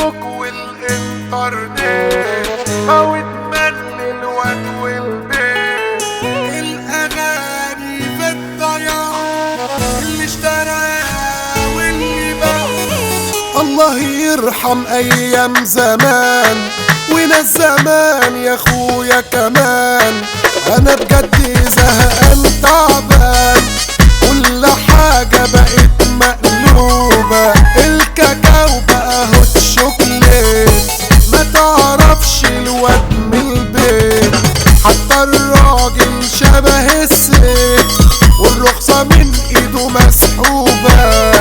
الفيسبوك والانترنت موت من للواد والبيت. الاغاني في الضياع اللي اشتراها واللي باع. الله يرحم ايام زمان وناس زمان يا اخويا كمان. انا بجد زهقان تعبان كل حاجة بقت مقلوبة. الكاكاو بقى هوت شوكليت ما تعرفش الواد من البيت. حتى الراجل شبه الست والرخصة من ايده مسحوبة.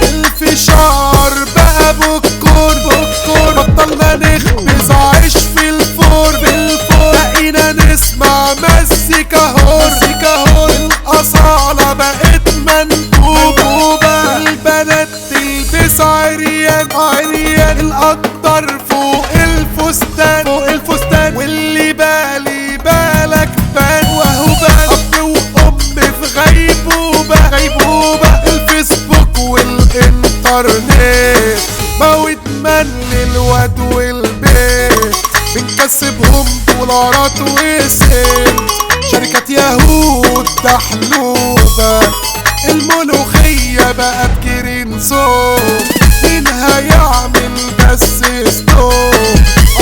الفشار بقى بكور بطلنا نخبز عيش في الفرن. بقينا نسمع مزيكا هور. الأصالة بقت منكوبة. البنات تلبس عريان القدر فوق الفستان واللي بالي بالك بان وهو بان. أب وأم في غيبوبة. الفيسبوك والإنترنت موت من للواد والبيت. بنكسبهم دولارات وسنت شركات يهود دحلوبة. الملوخية بقى بجرين صوب مين هيعمل بس ستوب.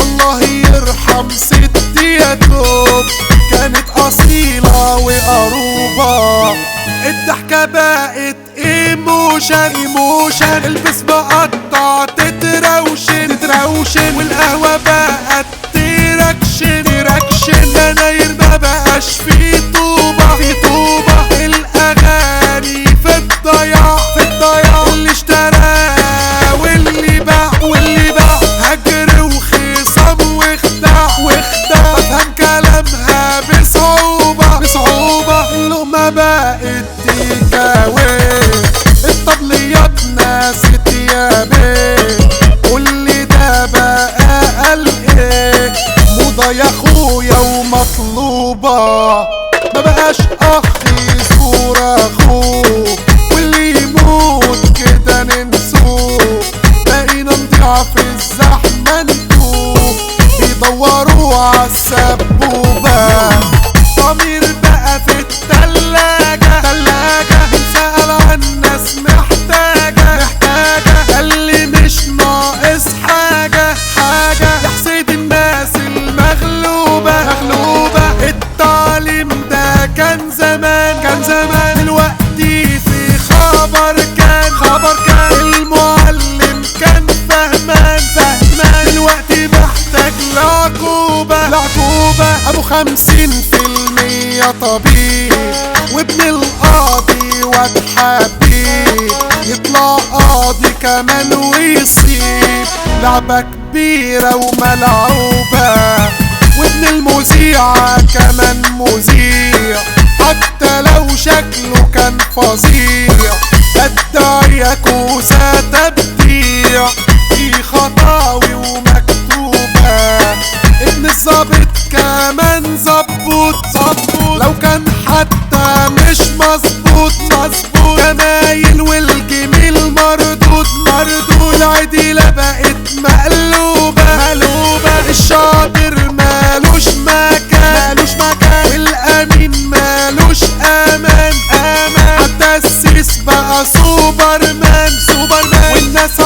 الله يرحم ستي يا دوب كانت أصيلة وقروبة. الضحكة بقت ايموشن البس مقطع تتروشن والقهوة بقت تركشن. يناير ما بقاش في طوبة. الأغاني في الضياع اللي اشترى واللي باع. هجر وخصام واخداع بفهم كلامها بصعوبة. اللقمة بقت تيكاوي. الطبليات ناست يا بيه واللي ده بقى قال ايه. موضة يا اخويا ومطلوبة ما بقاش اخ يزور اخوه. واللي يموت كده ننسوه. بقينا نضيع في الزحمة نتوه بيدوروا عالسبوبة. ضمير بقى في التلاجة بنسأل عن ناس محتاجة. اللي مش ناقص حاجة يحسد الناس المغلوبة. التعليم ده كان زمان دلوقتي في خبر كان المعلم كان فهمان دلوقتي محتاج لعقوبة. ابو 50% طبيب وابن القاضي واد حبيب. يطلع قاضي كمان ويصيب لعبة كبيرة وملعوبة. وابن المذيعة كمان مذيع حتى لو شكله كان فظيع. الداعية كوسة تبديع في خطاوي ومكتوبة. ابن الظابط كمان ظبوط لو كان حتى مش مظبوط. جمايل والجميل مردود. العديلة بقت مقلوبة. الشاطر مالوش مكان والأمين مالوش أمان. حتى السيس بقى سوبرمان والناس